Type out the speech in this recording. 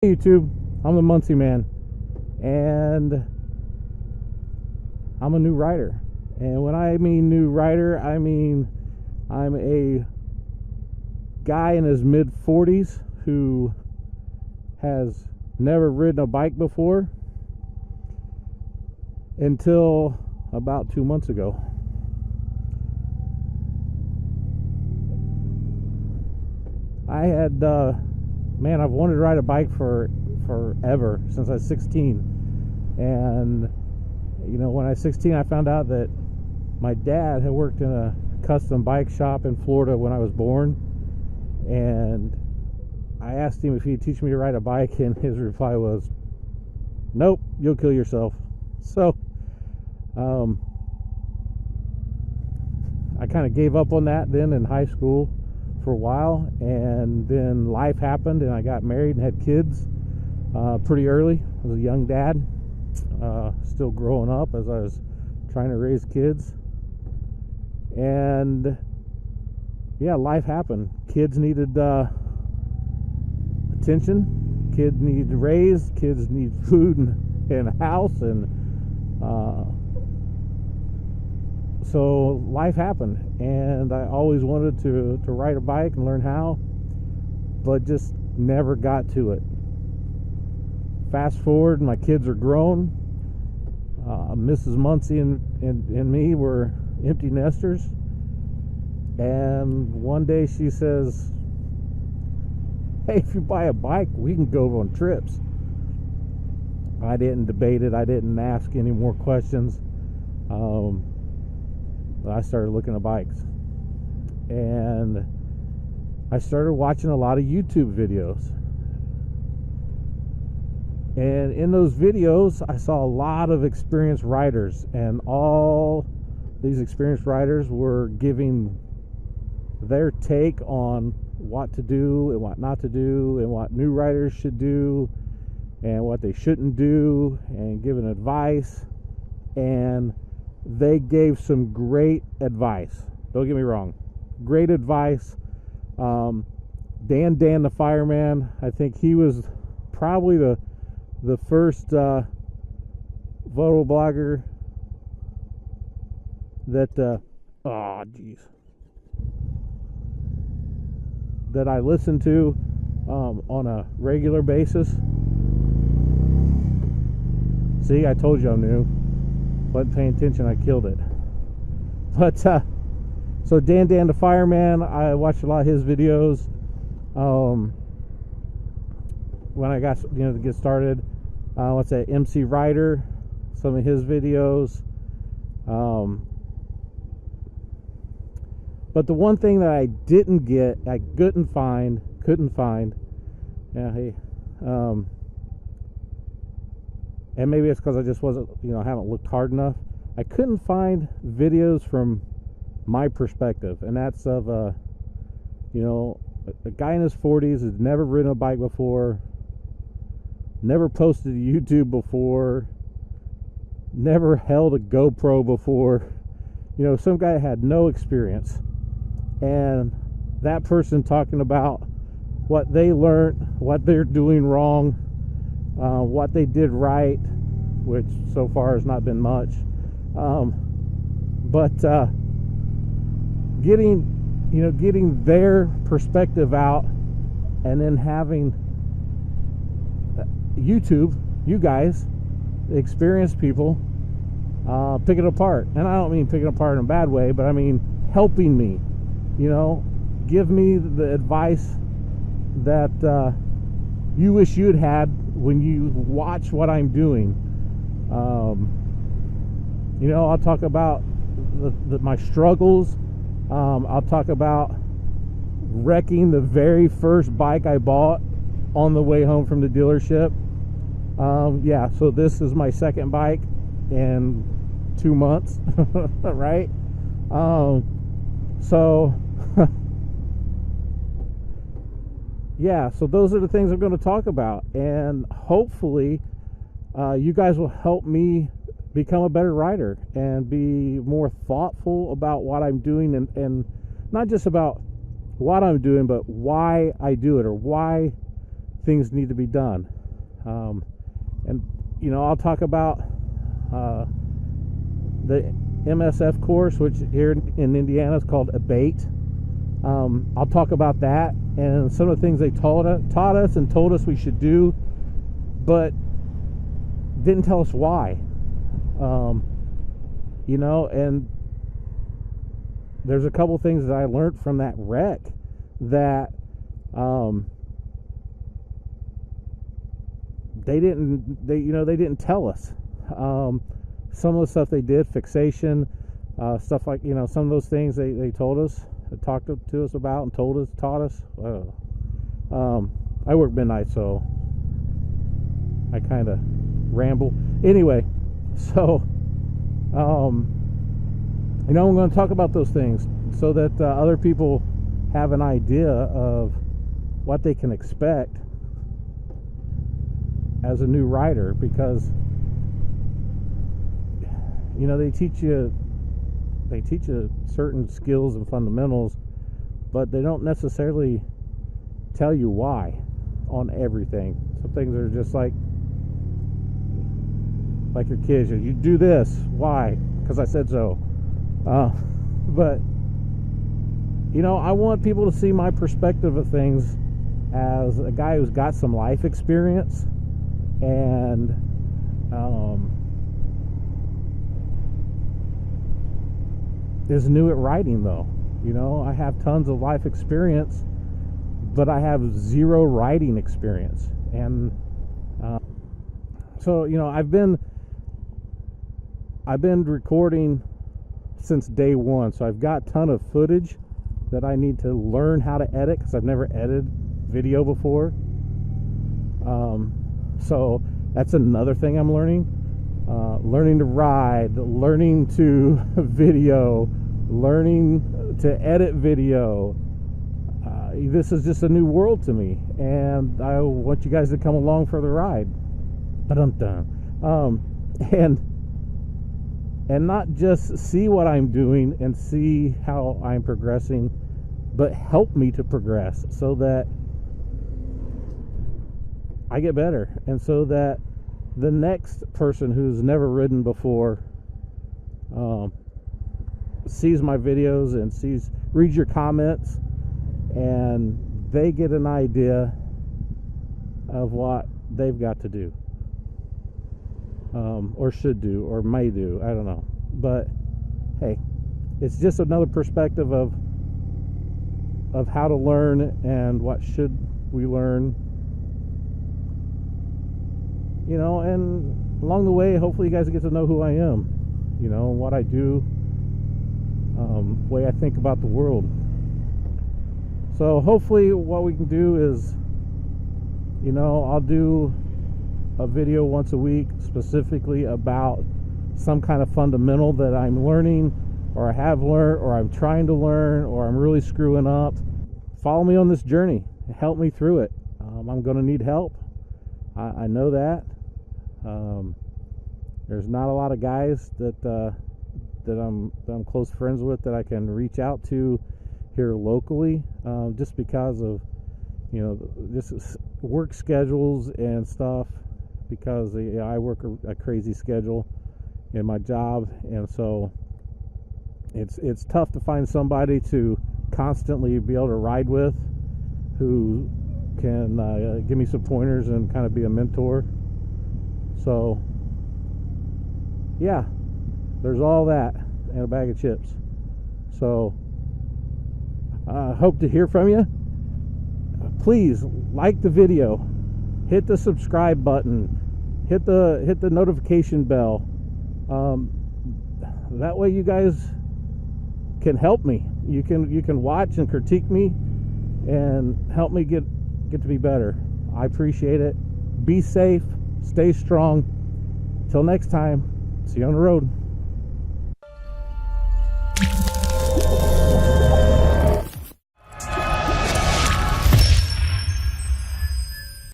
Hey YouTube, I'm the Muncie Man, and I'm a new rider. And when I mean new rider, I mean I'm a guy in his mid 40s who has never ridden a bike before until about 2 months ago. I had man, I've wanted to ride a bike forever, since I was 16. And you know, when I was 16, I found out that my dad had worked in a custom bike shop in Florida when I was born, and I asked him if he'd teach me to ride a bike, and his reply was, "Nope, you'll kill yourself." So I kind of gave up on that then in high school for a while, and then life happened and I got married and had kids pretty early. I was a young dad, still growing up as I was trying to raise kids, and yeah, life happened. Kids needed attention, kids need raised, kids need food and a house, and so life happened, and I always wanted to ride a bike and learn how, but just never got to it. Fast forward, my kids are grown. Mrs. Muncie and me were empty nesters, and one day she says, "Hey, if you buy a bike, we can go on trips." I didn't debate it. I didn't ask any more questions. I started looking at bikes, and I started watching a lot of YouTube videos, and in those videos I saw a lot of experienced riders, and all these experienced riders were giving their take on what to do and what not to do, and what new riders should do and what they shouldn't do, and giving advice. And they gave some great advice. Don't get me wrong, great advice. Dan the fireman, I think he was probably the first Moto blogger that that I listened to on a regular basis. See, I told you I'm new. Wasn't paying attention, I killed it. But so Dan the fireman, I watched a lot of his videos when I got, to get started. What's that, MC Rider, some of his videos. But the one thing that I couldn't find, yeah, hey, and maybe it's because I just wasn't, I haven't looked hard enough. I couldn't find videos from my perspective, and that's of a guy in his 40s who's never ridden a bike before, never posted to YouTube before, never held a GoPro before. Some guy had no experience, and that person talking about what they learned, what they're doing wrong, what they did right, which so far has not been much, but getting their perspective out, and then having YouTube, you guys, experienced people, pick it apart. And I don't mean pick it apart in a bad way, but I mean helping me, give me the advice that you wish you'd had when you watch what I'm doing. I'll talk about my struggles. I'll talk about wrecking the very first bike I bought on the way home from the dealership. Yeah, so this is my second bike in 2 months, right? So yeah, so those are the things I'm going to talk about, and hopefully you guys will help me become a better rider and be more thoughtful about what I'm doing, and not just about what I'm doing, but why I do it, or why things need to be done. And you know, I'll talk about the MSF course, which here in Indiana is called Abate. I'll talk about that and some of the things they taught us and told us we should do, but didn't tell us why. You know, and there's a couple things that I learned from that wreck that they didn't tell us. Some of the stuff they did, fixation, stuff like, you know, some of those things they told us, talked to us about and taught us. I work midnight, so I kind of ramble. Anyway, so you know, I'm going to talk about those things so that other people have an idea of what they can expect as a new rider, because you know, they teach you certain skills and fundamentals, but they don't necessarily tell you why on everything. Some things are just like your kids. You do this, why? Because I said so. But you know, I want people to see my perspective of things as a guy who's got some life experience and is new at riding, though. You know, I have tons of life experience, but I have zero riding experience. And so, you know, I've been recording since day one, so I've got a ton of footage that I need to learn how to edit, because I've never edited video before. So that's another thing I'm learning. Learning to ride, learning to video, learning to edit video. This is just a new world to me, and I want you guys to come along for the ride. And not just see what I'm doing and see how I'm progressing, but help me to progress so that I get better, and so that the next person who's never ridden before sees my videos and reads your comments, and they get an idea of what they've got to do, or should do, or may do. I don't know, but hey, it's just another perspective of how to learn and what should we learn. You know, and along the way, hopefully you guys get to know who I am, you know, what I do, way I think about the world. So hopefully what we can do is, you know, I'll do a video once a week specifically about some kind of fundamental that I'm learning, or I have learned, or I'm trying to learn, or I'm really screwing up. Follow me on this journey. Help me through it. I'm going to need help. I know that. There's not a lot of guys that I'm close friends with that I can reach out to here locally, just because of, you know, just work schedules and stuff, because I work a crazy schedule in my job, and so it's tough to find somebody to constantly be able to ride with who can give me some pointers and kind of be a mentor. So yeah, there's all that and a bag of chips. So I hope to hear from you. Please like the video, hit the subscribe button, hit the notification bell. That way you guys can help me. You can watch and critique me and help me get to be better. I appreciate it. Be safe, stay strong. Till next time, see you on the road.